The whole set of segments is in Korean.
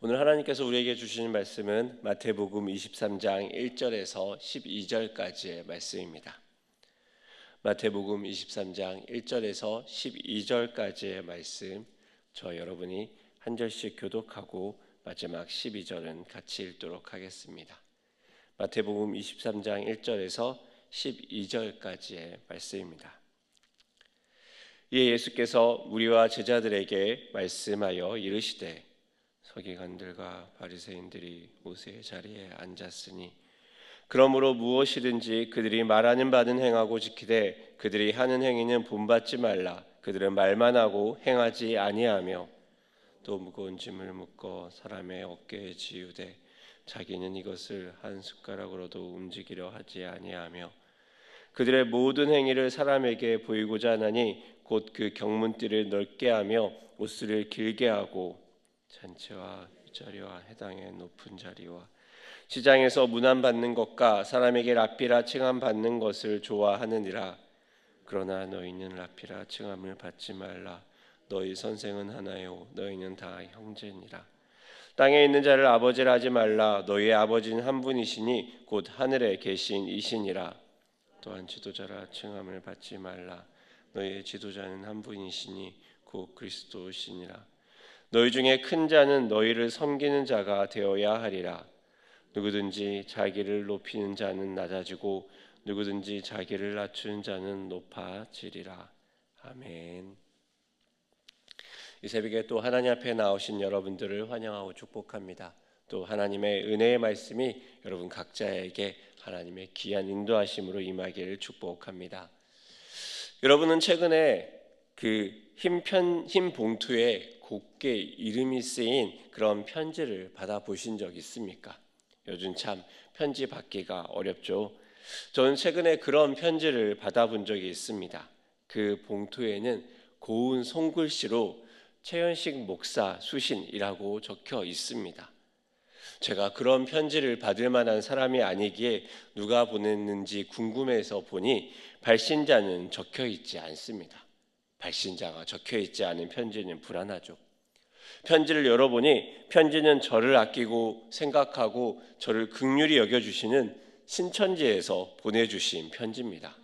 오늘 하나님께서 우리에게 주시는 말씀은 마태복음 23장 1절에서 12절까지의 말씀입니다. 마태복음 23장 1절에서 12절까지의 말씀, 저 여러분이 한 절씩 교독하고 마지막 12절은 같이 읽도록 하겠습니다. 마태복음 23장 1절에서 12절까지의 말씀입니다. 이에 예수께서 무리와 제자들에게 말씀하여 이르시되 서기관들과 바리새인들이 모세의 자리에 앉았으니 그러므로 무엇이든지 그들이 말하는 바는 행하고 지키되 그들이 하는 행위는 본받지 말라. 그들은 말만 하고 행하지 아니하며 또 무거운 짐을 묶어 사람의 어깨에 지우되 자기는 이것을 한 숟가락으로도 움직이려 하지 아니하며 그들의 모든 행위를 사람에게 보이고자 하나니 곧 그 경문띠를 넓게 하며 옷수를 길게 하고 잔치와 윗자리와 해당의 높은 자리와 시장에서 문안받는 것과 사람에게 랍비라 칭함 받는 것을 좋아하느니라. 그러나 너희는 랍비라 칭함을 받지 말라. 너희 선생은 하나요 너희는 다 형제니라. 땅에 있는 자를 아버지라 하지 말라. 너희의 아버지는 한 분이시니 곧 하늘에 계신 이시니라. 또한 지도자라 칭함을 받지 말라. 너희의 지도자는 한 분이시니 곧 그리스도시니라. 너희 중에 큰 자는 너희를 섬기는 자가 되어야 하리라. 누구든지 자기를 높이는 자는 낮아지고 누구든지 자기를 낮추는 자는 높아지리라. 아멘. 이 새벽에 또 하나님 앞에 나오신 여러분들을 환영하고 축복합니다. 또 하나님의 은혜의 말씀이 여러분 각자에게 하나님의 귀한 인도하심으로 임하기를 축복합니다. 여러분은 최근에 흰 봉투에 곱게 이름이 쓰인 그런 편지를 받아보신 적 있습니까? 요즘 참 편지 받기가 어렵죠. 저는 최근에 그런 편지를 받아본 적이 있습니다. 그 봉투에는 고운 손글씨로 최현식 목사 수신이라고 적혀 있습니다. 제가 그런 편지를 받을 만한 사람이 아니기에 누가 보냈는지 궁금해서 보니 발신자는 적혀 있지 않습니다. 발신자가 적혀 있지 않은 편지는 불안하죠. 편지를 열어보니 편지는 저를 아끼고 생각하고 저를 긍휼히 여겨주시는 신천지에서 보내주신 편지입니다.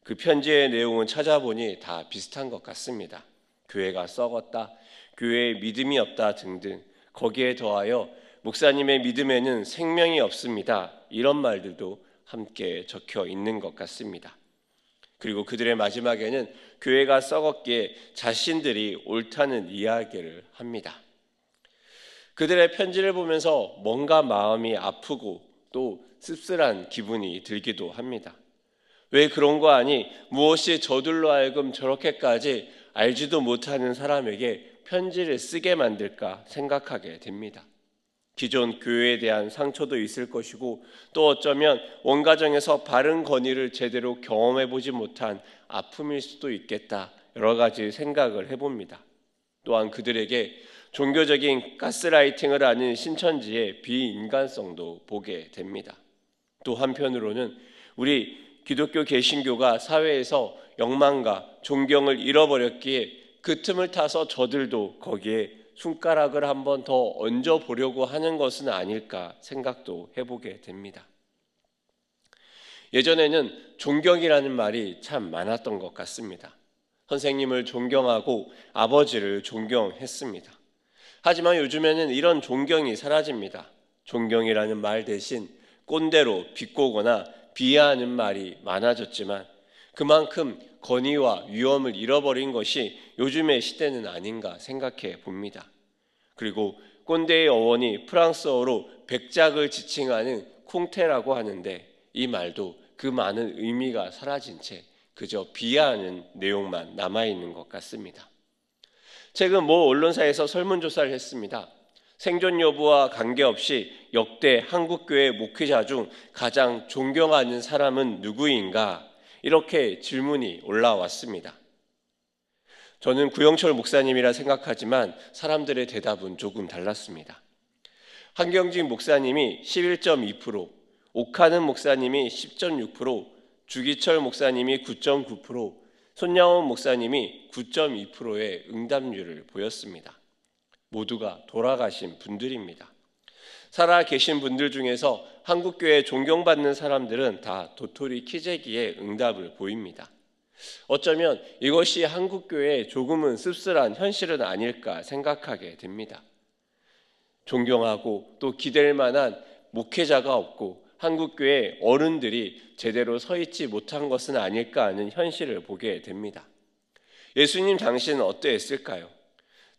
그 편지의 내용은 찾아보니 다 비슷한 것 같습니다. 교회가 썩었다, 교회에 믿음이 없다 등등, 거기에 더하여 목사님의 믿음에는 생명이 없습니다. 이런 말들도 함께 적혀 있는 것 같습니다. 그리고 그들의 마지막에는 교회가 썩었기에 자신들이 옳다는 이야기를 합니다. 그들의 편지를 보면서 뭔가 마음이 아프고 또 씁쓸한 기분이 들기도 합니다. 왜 그런 거 아니? 무엇이 저들로 하여금 저렇게까지 알지도 못하는 사람에게 편지를 쓰게 만들까 생각하게 됩니다. 기존 교회에 대한 상처도 있을 것이고 또 어쩌면 원가정에서 바른 건의를 제대로 경험해보지 못한 아픔일 수도 있겠다. 여러 가지 생각을 해봅니다. 또한 그들에게 종교적인 가스라이팅을 하는 신천지의 비인간성도 보게 됩니다. 또 한편으로는 우리 기독교 개신교가 사회에서 영망과 존경을 잃어버렸기에 그 틈을 타서 저들도 거기에 손가락을 한번 더 얹어보려고 하는 것은 아닐까 생각도 해보게 됩니다. 예전에는 존경이라는 말이 참 많았던 것 같습니다. 선생님을 존경하고 아버지를 존경했습니다. 하지만 요즘에는 이런 존경이 사라집니다. 존경이라는 말 대신 꼰대로 비꼬거나 비하하는 말이 많아졌지만 그만큼 권위와 위엄을 잃어버린 것이 요즘의 시대는 아닌가 생각해 봅니다. 그리고 꼰대의 어원이 프랑스어로 백작을 지칭하는 콩테라고 하는데 이 말도 그 많은 의미가 사라진 채 그저 비하하는 내용만 남아있는 것 같습니다. 최근 모 언론사에서 설문조사를 했습니다. 생존 여부와 관계없이 역대 한국교회 목회자 중 가장 존경하는 사람은 누구인가? 이렇게 질문이 올라왔습니다. 저는 구영철 목사님이라 생각하지만 사람들의 대답은 조금 달랐습니다. 한경진 목사님이 11.2%, 옥하는 목사님이 10.6%, 주기철 목사님이 9.9%, 손양원 목사님이 9.2%의 응답률을 보였습니다. 모두가 돌아가신 분들입니다. 살아 계신 분들 중에서 한국교회 존경받는 사람들은 다 도토리 키재기에 응답을 보입니다. 어쩌면 이것이 한국교회의 조금은 씁쓸한 현실은 아닐까 생각하게 됩니다. 존경하고 또 기댈 만한 목회자가 없고 한국교회 어른들이 제대로 서 있지 못한 것은 아닐까 하는 현실을 보게 됩니다. 예수님 당시는 어떠했을까요?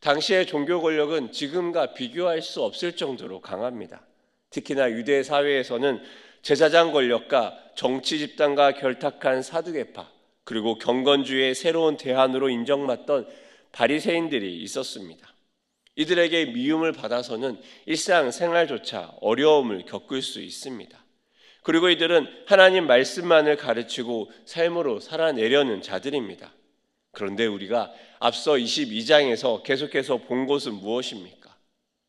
당시의 종교 권력은 지금과 비교할 수 없을 정도로 강합니다. 특히나 유대 사회에서는 제사장 권력과 정치 집단과 결탁한 사두개파, 그리고 경건주의의 새로운 대안으로 인정받던 바리새인들이 있었습니다. 이들에게 미움을 받아서는 일상생활조차 어려움을 겪을 수 있습니다. 그리고 이들은 하나님 말씀만을 가르치고 삶으로 살아내려는 자들입니다. 그런데 우리가 앞서 22장에서 계속해서 본 것은 무엇입니까?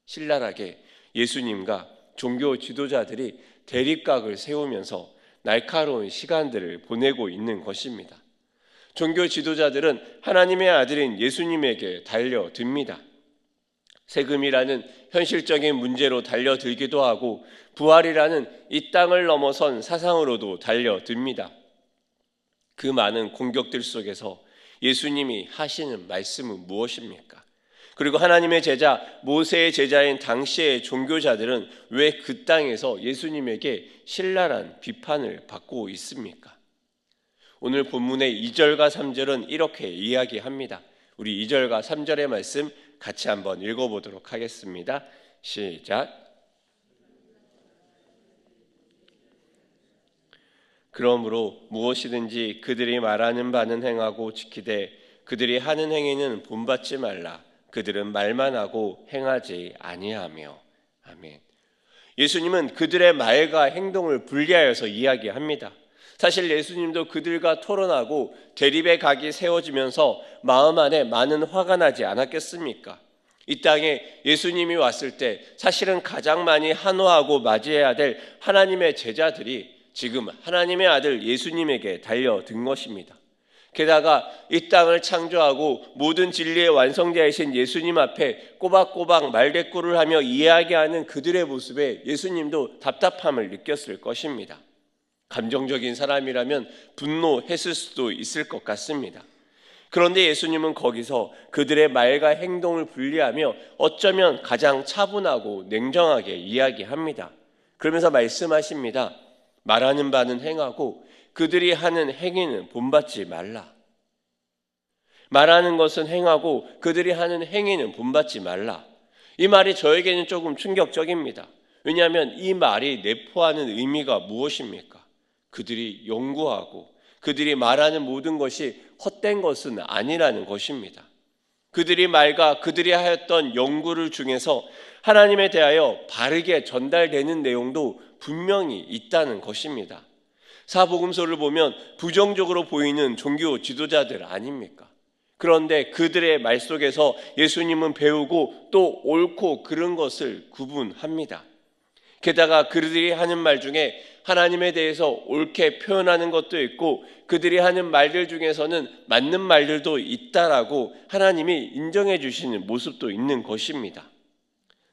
신랄하게 예수님과 종교 지도자들이 대립각을 세우면서 날카로운 시간들을 보내고 있는 것입니다. 종교 지도자들은 하나님의 아들인 예수님에게 달려듭니다. 세금이라는 현실적인 문제로 달려들기도 하고 부활이라는 이 땅을 넘어선 사상으로도 달려듭니다. 그 많은 공격들 속에서 예수님이 하시는 말씀은 무엇입니까? 그리고 하나님의 제자, 모세의 제자인 당시의 종교자들은 왜 그 땅에서 예수님에게 신랄한 비판을 받고 있습니까? 오늘 본문의 2절과 3절은 이렇게 이야기합니다. 우리 2절과 3절의 말씀 같이 한번 읽어보도록 하겠습니다. 시작. 그러므로 무엇이든지 그들이 말하는 바는 행하고 지키되 그들이 하는 행위는 본받지 말라. 그들은 말만 하고 행하지 아니하며. 아멘. 예수님은 그들의 말과 행동을 분리하여서 이야기합니다. 사실 예수님도 그들과 토론하고 대립의 각이 세워지면서 마음 안에 많은 화가 나지 않았겠습니까? 이 땅에 예수님이 왔을 때 사실은 가장 많이 한화하고 맞이해야 될 하나님의 제자들이 지금 하나님의 아들 예수님에게 달려든 것입니다. 게다가 이 땅을 창조하고 모든 진리의 완성자이신 예수님 앞에 꼬박꼬박 말대꾸를 하며 이야기하는 그들의 모습에 예수님도 답답함을 느꼈을 것입니다. 감정적인 사람이라면 분노했을 수도 있을 것 같습니다. 그런데 예수님은 거기서 그들의 말과 행동을 분리하며 어쩌면 가장 차분하고 냉정하게 이야기합니다. 그러면서 말씀하십니다. 말하는 바는 행하고 그들이 하는 행위는 본받지 말라. 말하는 것은 행하고 그들이 하는 행위는 본받지 말라. 이 말이 저에게는 조금 충격적입니다. 왜냐하면 이 말이 내포하는 의미가 무엇입니까? 그들이 연구하고 그들이 말하는 모든 것이 헛된 것은 아니라는 것입니다. 그들이 말과 그들이 하였던 연구를 중에서 하나님에 대하여 바르게 전달되는 내용도 분명히 있다는 것입니다. 사복음서를 보면 부정적으로 보이는 종교 지도자들 아닙니까? 그런데 그들의 말 속에서 예수님은 배우고 또 옳고 그른 것을 구분합니다. 게다가 그들이 하는 말 중에 하나님에 대해서 옳게 표현하는 것도 있고 그들이 하는 말들 중에서는 맞는 말들도 있다라고 하나님이 인정해 주시는 모습도 있는 것입니다.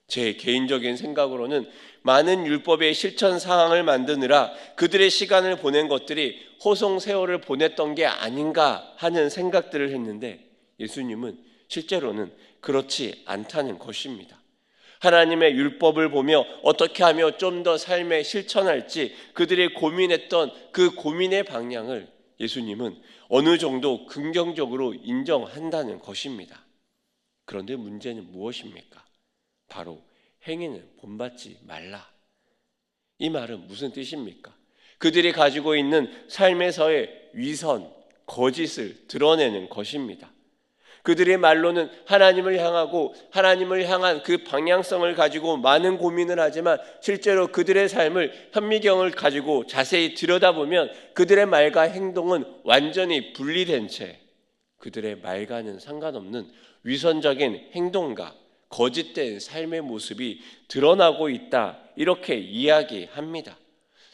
제 개인적인 생각으로는 많은 율법의 실천 사항을 만드느라 그들의 시간을 보낸 것들이 호송세월을 보냈던 게 아닌가 하는 생각들을 했는데 예수님은 실제로는 그렇지 않다는 것입니다. 하나님의 율법을 보며 어떻게 하며 좀 더 삶에 실천할지 그들이 고민했던 그 고민의 방향을 예수님은 어느 정도 긍정적으로 인정한다는 것입니다. 그런데 문제는 무엇입니까? 바로 행위는 본받지 말라. 이 말은 무슨 뜻입니까? 그들이 가지고 있는 삶에서의 위선, 거짓을 드러내는 것입니다. 그들의 말로는 하나님을 향하고 하나님을 향한 그 방향성을 가지고 많은 고민을 하지만 실제로 그들의 삶을 현미경을 가지고 자세히 들여다보면 그들의 말과 행동은 완전히 분리된 채 그들의 말과는 상관없는 위선적인 행동과 거짓된 삶의 모습이 드러나고 있다. 이렇게 이야기합니다.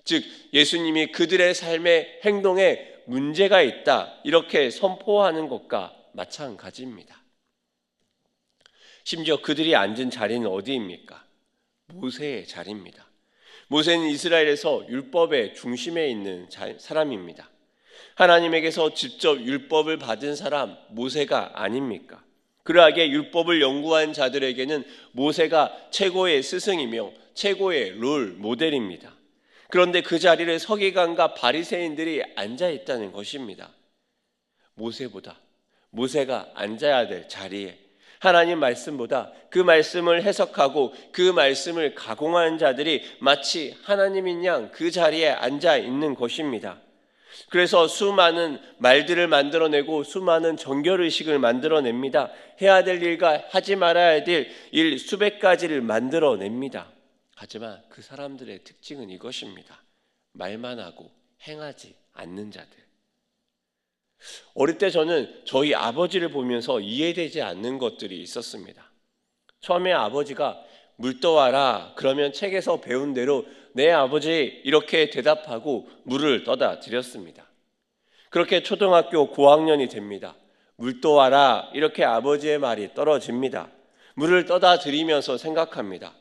즉 예수님이 그들의 삶의 행동에 문제가 있다. 이렇게 선포하는 것과 마찬가지입니다. 심지어 그들이 앉은 자리는 어디입니까? 모세의 자리입니다. 모세는 이스라엘에서 율법의 중심에 있는 사람입니다. 하나님에게서 직접 율법을 받은 사람 모세가 아닙니까? 그러하기에 율법을 연구한 자들에게는 모세가 최고의 스승이며 최고의 롤 모델입니다. 그런데 그 자리를 서기관과 바리새인들이 앉아 있다는 것입니다. 모세가 앉아야 될 자리에 하나님 말씀보다 그 말씀을 해석하고 그 말씀을 가공하는 자들이 마치 하나님인 양 그 자리에 앉아 있는 것입니다. 그래서 수많은 말들을 만들어내고 수많은 정결의식을 만들어냅니다. 해야 될 일과 하지 말아야 될 일 수백 가지를 만들어냅니다. 하지만 그 사람들의 특징은 이것입니다. 말만 하고 행하지 않는 자들. 어릴 때 저는 저희 아버지를 보면서 이해되지 않는 것들이 있었습니다. 처음에 아버지가 물 떠와라 그러면 책에서 배운 대로 네 아버지 이렇게 대답하고 물을 떠다 드렸습니다. 그렇게 초등학교 고학년이 됩니다. 물 떠와라 이렇게 아버지의 말이 떨어집니다. 물을 떠다 드리면서 생각합니다.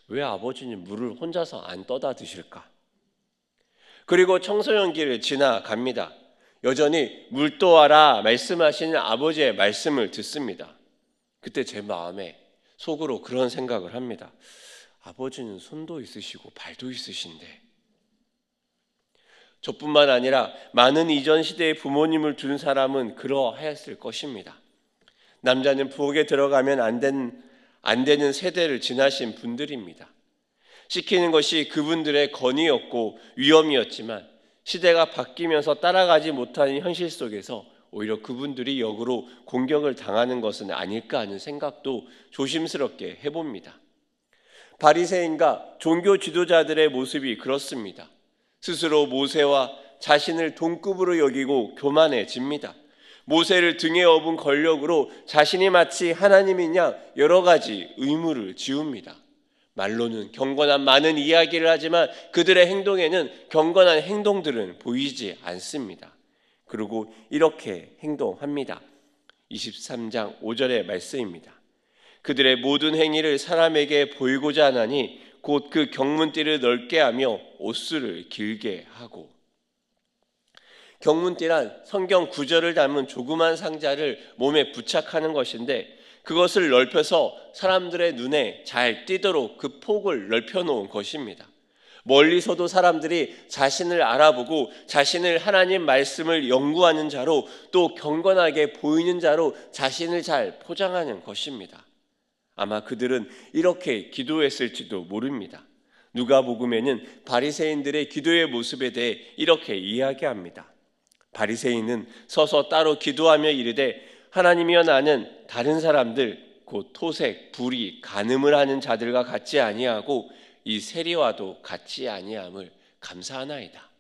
왜 아버지는 물을 혼자서 안 떠다 드실까? 그리고 청소년기를 지나갑니다. 여전히 물 떠와라 말씀하시는 아버지의 말씀을 듣습니다. 그때 제 마음에 속으로 그런 생각을 합니다. 아버지는 손도 있으시고 발도 있으신데. 저뿐만 아니라 많은 이전 시대의 부모님을 둔 사람은 그러하였을 것입니다. 남자는 부엌에 들어가면 안 되는 세대를 지나신 분들입니다. 시키는 것이 그분들의 권위였고 위험이었지만 시대가 바뀌면서 따라가지 못하는 현실 속에서 오히려 그분들이 역으로 공격을 당하는 것은 아닐까 하는 생각도 조심스럽게 해봅니다. 바리새인과 종교 지도자들의 모습이 그렇습니다. 스스로 모세와 자신을 동급으로 여기고 교만해집니다. 모세를 등에 업은 권력으로 자신이 마치 하나님인 양 여러 가지 의무를 지웁니다. 말로는 경건한 많은 이야기를 하지만 그들의 행동에는 경건한 행동들은 보이지 않습니다. 그리고 이렇게 행동합니다. 23장 5절의 말씀입니다. 그들의 모든 행위를 사람에게 보이고자 하나니 곧 그 경문띠를 넓게 하며 옷수를 길게 하고. 경문띠란 성경 구절을 담은 조그만 상자를 몸에 부착하는 것인데 그것을 넓혀서 사람들의 눈에 잘 띄도록 그 폭을 넓혀 놓은 것입니다. 멀리서도 사람들이 자신을 알아보고 자신을 하나님 말씀을 연구하는 자로 또 경건하게 보이는 자로 자신을 잘 포장하는 것입니다. 아마 그들은 이렇게 기도했을지도 모릅니다. 누가복음에는 바리새인들의 기도의 모습에 대해 이렇게 이야기합니다. 바리새인은 서서 따로 기도하며 이르되 하나님이여 나는 다른 사람들 곧 토색, 불의, 간음을 하는 자들과 같지 아니하고 이 세리와도 같지 아니함을 감사하나이다.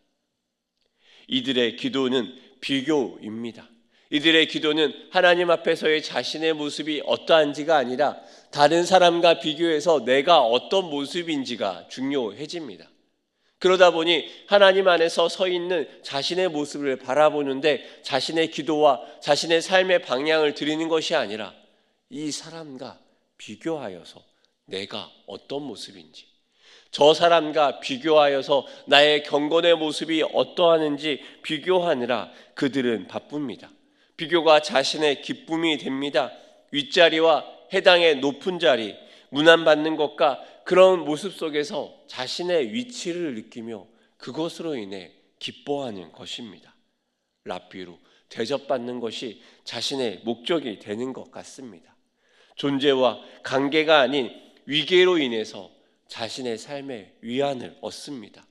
이들의 기도는 비교입니다. 이들의 기도는 하나님 앞에서의 자신의 모습이 어떠한지가 아니라 다른 사람과 비교해서 내가 어떤 모습인지가 중요해집니다. 그러다 보니 하나님 안에서 서 있는 자신의 모습을 바라보는데 자신의 기도와 자신의 삶의 방향을 드리는 것이 아니라 이 사람과 비교하여서 내가 어떤 모습인지, 저 사람과 비교하여서 나의 경건의 모습이 어떠하는지 비교하느라 그들은 바쁩니다. 비교가 자신의 기쁨이 됩니다. 윗자리와 해당의 높은 자리, 문안받는 것과 그런 모습 속에서 자신의 위치를 느끼며 그것으로 인해 기뻐하는 것입니다. 랍비로 대접받는 것이 자신의 목적이 되는 것 같습니다. 존재와 관계가 아닌 위계로 인해서 자신의 삶의 위안을 얻습니다.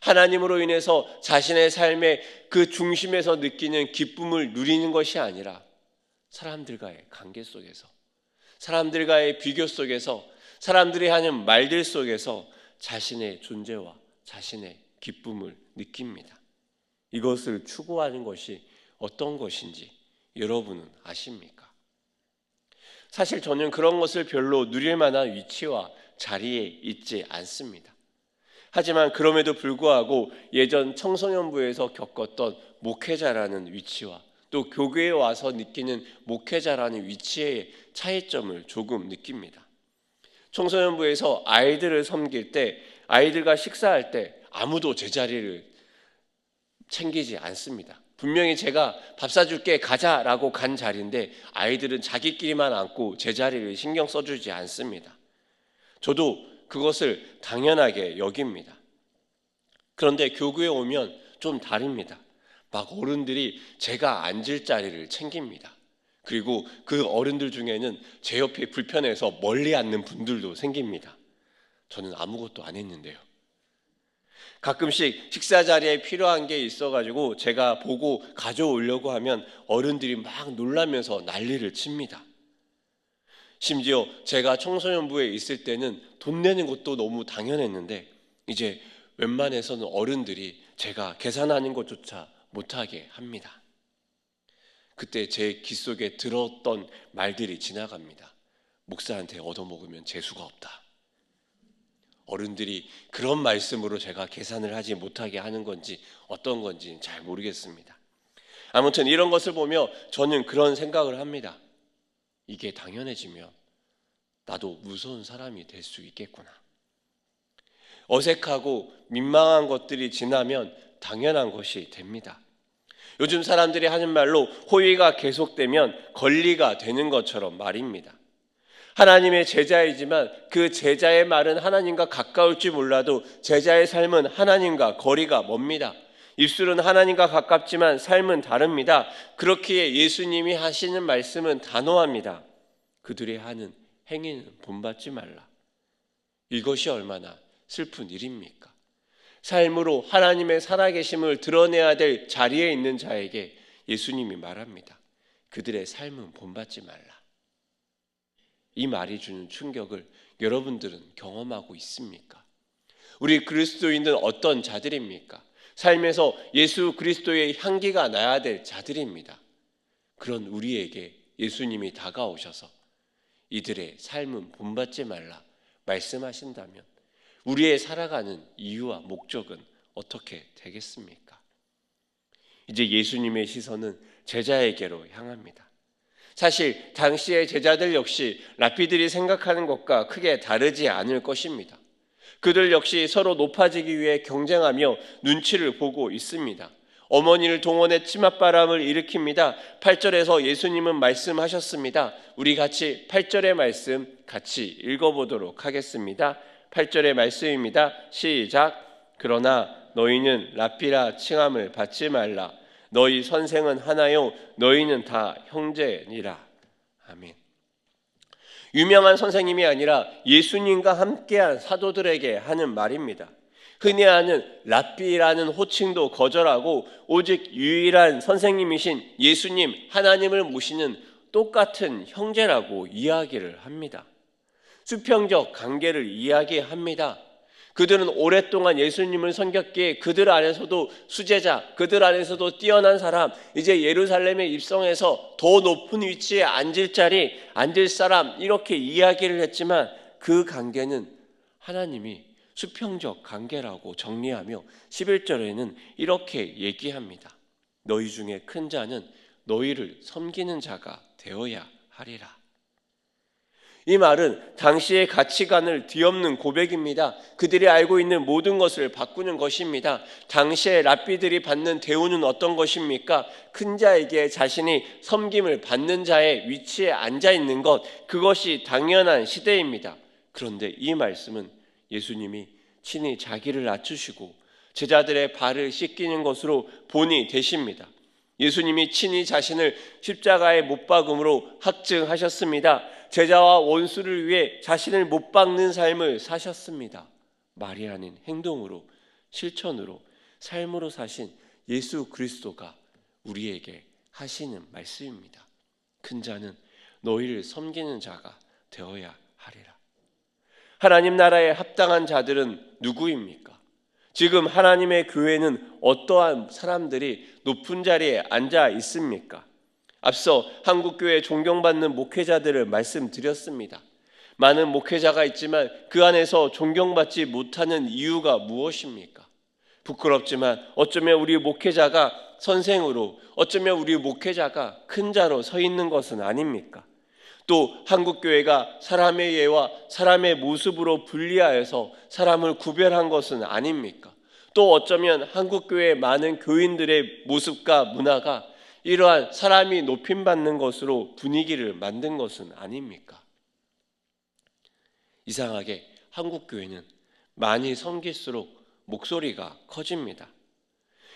하나님으로 인해서 자신의 삶의 그 중심에서 느끼는 기쁨을 누리는 것이 아니라 사람들과의 관계 속에서, 사람들과의 비교 속에서, 사람들이 하는 말들 속에서 자신의 존재와 자신의 기쁨을 느낍니다. 이것을 추구하는 것이 어떤 것인지 여러분은 아십니까? 사실 저는 그런 것을 별로 누릴 만한 위치와 자리에 있지 않습니다. 하지만 그럼에도 불구하고 예전 청소년부에서 겪었던 목회자라는 위치와 또 교회에 와서 느끼는 목회자라는 위치의 차이점을 조금 느낍니다. 청소년부에서 아이들을 섬길 때, 아이들과 식사할 때 아무도 제 자리를 챙기지 않습니다. 분명히 제가 밥 사줄게 가자라고 간 자리인데 아이들은 자기끼리만 앉고 제 자리를 신경 써주지 않습니다. 저도 그것을 당연하게 여깁니다. 그런데 교구에 오면 좀 다릅니다. 막 어른들이 제가 앉을 자리를 챙깁니다. 그리고 그 어른들 중에는 제 옆에 불편해서 멀리 앉는 분들도 생깁니다. 저는 아무것도 안 했는데요. 가끔씩 식사 자리에 필요한 게 있어가지고 제가 보고 가져오려고 하면 어른들이 막 놀라면서 난리를 칩니다. 심지어 제가 청소년부에 있을 때는 돈 내는 것도 너무 당연했는데 이제 웬만해서는 어른들이 제가 계산하는 것조차 못하게 합니다. 그때 제 귀 속에 들었던 말들이 지나갑니다. 목사한테 얻어먹으면 재수가 없다. 어른들이 그런 말씀으로 제가 계산을 하지 못하게 하는 건지 어떤 건지는 잘 모르겠습니다. 아무튼 이런 것을 보며 저는 그런 생각을 합니다. 이게 당연해지면 나도 무서운 사람이 될 수 있겠구나. 어색하고 민망한 것들이 지나면 당연한 것이 됩니다. 요즘 사람들이 하는 말로 호의가 계속되면 권리가 되는 것처럼 말입니다. 하나님의 제자이지만 그 제자의 말은 하나님과 가까울지 몰라도 제자의 삶은 하나님과 거리가 멉니다. 입술은 하나님과 가깝지만 삶은 다릅니다. 그렇기에 예수님이 하시는 말씀은 단호합니다. 그들이 하는 행위는 본받지 말라. 이것이 얼마나 슬픈 일입니까? 삶으로 하나님의 살아계심을 드러내야 될 자리에 있는 자에게 예수님이 말합니다. 그들의 삶은 본받지 말라. 이 말이 주는 충격을 여러분들은 경험하고 있습니까? 우리 그리스도인은 어떤 자들입니까? 삶에서 예수 그리스도의 향기가 나야 될 자들입니다. 그런 우리에게 예수님이 다가오셔서 이들의 삶은 본받지 말라 말씀하신다면 우리의 살아가는 이유와 목적은 어떻게 되겠습니까? 이제 예수님의 시선은 제자에게로 향합니다. 사실 당시의 제자들 역시 랍비들이 생각하는 것과 크게 다르지 않을 것입니다. 그들 역시 서로 높아지기 위해 경쟁하며 눈치를 보고 있습니다. 어머니를 동원해 치맛바람을 일으킵니다. 8절에서 예수님은 말씀하셨습니다. 우리 같이 8절의 말씀 같이 읽어보도록 하겠습니다. 8절의 말씀입니다. 시작. 그러나 너희는 랍비라 칭함을 받지 말라. 너희 선생은 하나요 너희는 다 형제니라. 아멘. 유명한 선생님이 아니라 예수님과 함께한 사도들에게 하는 말입니다. 흔히 아는 랍비라는 호칭도 거절하고 오직 유일한 선생님이신 예수님, 하나님을 모시는 똑같은 형제라고 이야기를 합니다. 수평적 관계를 이야기합니다. 그들은 오랫동안 예수님을 섬겼기에 그들 안에서도 수제자, 그들 안에서도 뛰어난 사람, 이제 예루살렘에 입성해서 더 높은 위치에 앉을 자리, 앉을 사람 이렇게 이야기를 했지만 그 관계는 하나님이 수평적 관계라고 정리하며 11절에는 이렇게 얘기합니다. 너희 중에 큰 자는 너희를 섬기는 자가 되어야 하리라. 이 말은 당시의 가치관을 뒤엎는 고백입니다. 그들이 알고 있는 모든 것을 바꾸는 것입니다. 당시의 랍비들이 받는 대우는 어떤 것입니까? 큰 자에게 자신이 섬김을 받는 자의 위치에 앉아 있는 것, 그것이 당연한 시대입니다. 그런데 이 말씀은 예수님이 친히 자기를 낮추시고 제자들의 발을 씻기는 것으로 본이 되십니다. 예수님이 친히 자신을 십자가에 못 박음으로 확증하셨습니다. 제자와 원수를 위해 자신을 못 박는 삶을 사셨습니다. 말이 아닌 행동으로, 실천으로, 삶으로 사신 예수 그리스도가 우리에게 하시는 말씀입니다. 큰 자는 너희를 섬기는 자가 되어야 하리라. 하나님 나라에 합당한 자들은 누구입니까? 지금 하나님의 교회는 어떠한 사람들이 높은 자리에 앉아 있습니까? 앞서 한국교회 존경받는 목회자들을 말씀드렸습니다. 많은 목회자가 있지만 그 안에서 존경받지 못하는 이유가 무엇입니까? 부끄럽지만 어쩌면 우리 목회자가 선생으로, 어쩌면 우리 목회자가 큰 자로 서 있는 것은 아닙니까? 또 한국교회가 사람의 예와 사람의 모습으로 분리하여서 사람을 구별한 것은 아닙니까? 또 어쩌면 한국교회의 많은 교인들의 모습과 문화가 이러한 사람이 높임받는 것으로 분위기를 만든 것은 아닙니까? 이상하게 한국교회는 많이 섬길수록 목소리가 커집니다.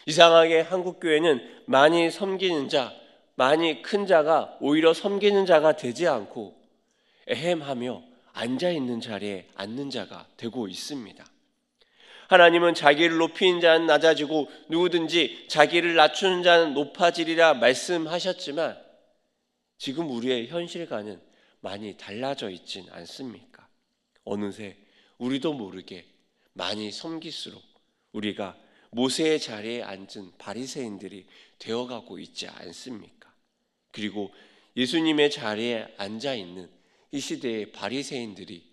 이상하게 한국교회는 많이 섬기는 자, 많이 큰 자가 오히려 섬기는 자가 되지 않고 에헴하며 앉아있는 자리에 앉는 자가 되고 있습니다. 하나님은 자기를 높이는 자는 낮아지고 누구든지 자기를 낮추는 자는 높아지리라 말씀하셨지만 지금 우리의 현실과는 많이 달라져 있진 않습니까? 어느새 우리도 모르게 많이 섬길수록 우리가 모세의 자리에 앉은 바리새인들이 되어가고 있지 않습니까? 그리고 예수님의 자리에 앉아있는 이 시대의 바리새인들이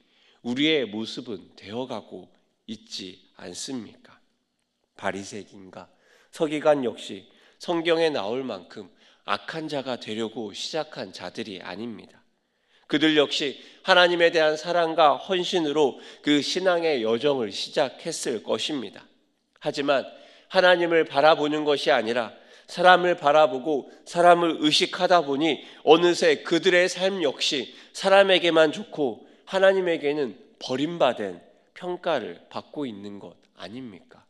우리의 모습은 되어가고 있지 않습니까? 바리새인과 서기관 역시 성경에 나올 만큼 악한 자가 되려고 시작한 자들이 아닙니다. 그들 역시 하나님에 대한 사랑과 헌신으로 그 신앙의 여정을 시작했을 것입니다. 하지만 하나님을 바라보는 것이 아니라 사람을 바라보고 사람을 의식하다 보니 어느새 그들의 삶 역시 사람에게만 좋고 하나님에게는 버림받은 평가를 받고 있는 것 아닙니까?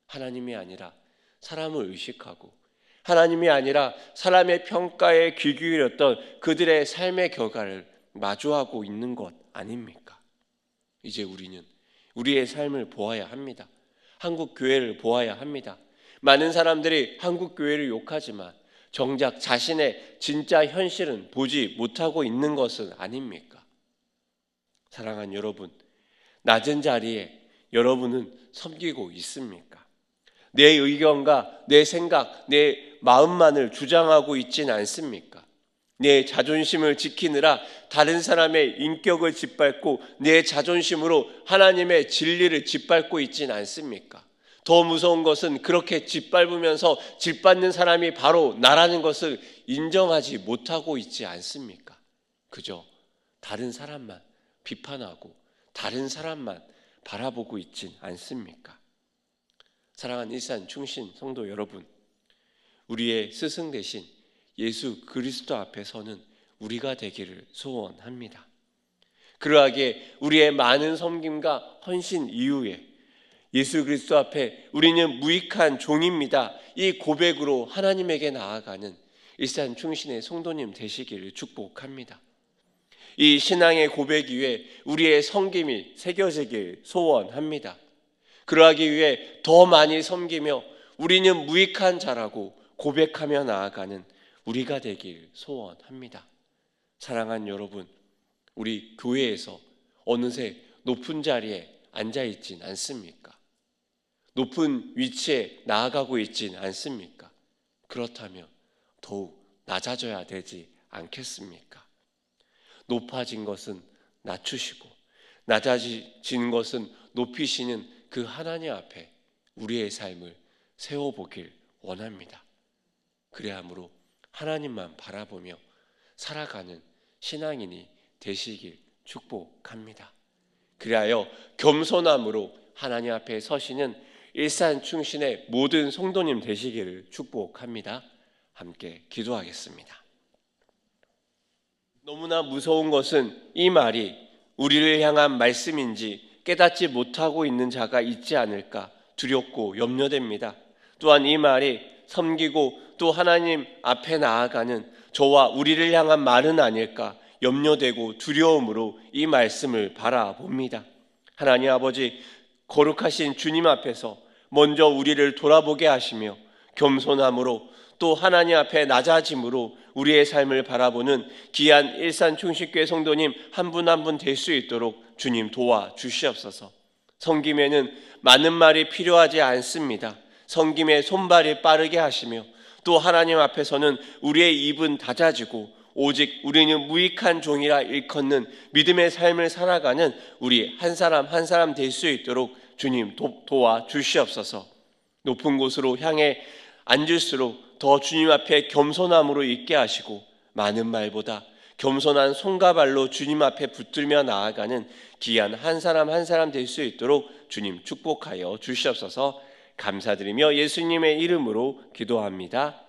하나님이 아니라 사람을 의식하고 하나님이 아니라 사람의 평가에 귀 기울였던 그들의 삶의 결과를 마주하고 있는 것 아닙니까? 이제 우리는 우리의 삶을 보아야 합니다. 한국 교회를 보아야 합니다. 많은 사람들이 한국 교회를 욕하지만 정작 자신의 진짜 현실은 보지 못하고 있는 것은 아닙니까? 사랑하는 여러분, 낮은 자리에 여러분은 섬기고 있습니까? 내 의견과 내 생각, 내 마음만을 주장하고 있진 않습니까? 내 자존심을 지키느라 다른 사람의 인격을 짓밟고 내 자존심으로 하나님의 진리를 짓밟고 있진 않습니까? 더 무서운 것은 그렇게 짓밟으면서 짓밟는 사람이 바로 나라는 것을 인정하지 못하고 있지 않습니까? 그저 다른 사람만 비판하고 다른 사람만 바라보고 있진 않습니까? 사랑하는 일산 충신 성도 여러분, 우리의 스승 되신 예수 그리스도 앞에 서는 우리가 되기를 소원합니다. 그러하기에 우리의 많은 섬김과 헌신 이후에 예수 그리스도 앞에 우리는 무익한 종입니다. 이 고백으로 하나님에게 나아가는 일산 충신의 성도님 되시기를 축복합니다. 이 신앙의 고백 위에 우리의 섬김이 새겨지길 소원합니다. 그러하기 위해 더 많이 섬기며 우리는 무익한 자라고 고백하며 나아가는 우리가 되길 소원합니다. 사랑하는 여러분, 우리 교회에서 어느새 높은 자리에 앉아있진 않습니까? 높은 위치에 나아가고 있진 않습니까? 그렇다면 더욱 낮아져야 되지 않겠습니까? 높아진 것은 낮추시고 낮아진 것은 높이시는 그 하나님 앞에 우리의 삶을 세워보길 원합니다. 그래야 하므로 하나님만 바라보며 살아가는 신앙인이 되시길 축복합니다. 그리하여 겸손함으로 하나님 앞에 서시는 일산 충신의 모든 성도님 되시기를 축복합니다. 함께 기도하겠습니다. 너무나 무서운 것은 이 말이 우리를 향한 말씀인지 깨닫지 못하고 있는 자가 있지 않을까 두렵고 염려됩니다. 또한 이 말이 섬기고 또 하나님 앞에 나아가는 저와 우리를 향한 말은 아닐까 염려되고 두려움으로 이 말씀을 바라봅니다. 하나님 아버지, 거룩하신 주님 앞에서 먼저 우리를 돌아보게 하시며 겸손함으로 또 하나님 앞에 낮아짐으로 우리의 삶을 바라보는 귀한 일산 충신교회 성도님 한 분 한 분 될 수 있도록 주님 도와주시옵소서. 섬김에는 많은 말이 필요하지 않습니다. 섬김의 손발이 빠르게 하시며 또 하나님 앞에서는 우리의 입은 닫아지고 오직 우리는 무익한 종이라 일컫는 믿음의 삶을 살아가는 우리 한 사람 한 사람 될 수 있도록 주님 도와주시옵소서. 높은 곳으로 향해 앉을수록 더 주님 앞에 겸손함으로 있게 하시고 많은 말보다 겸손한 손과 발로 주님 앞에 붙들며 나아가는 귀한 한 사람 한 사람 될 수 있도록 주님 축복하여 주시옵소서. 감사드리며 예수님의 이름으로 기도합니다.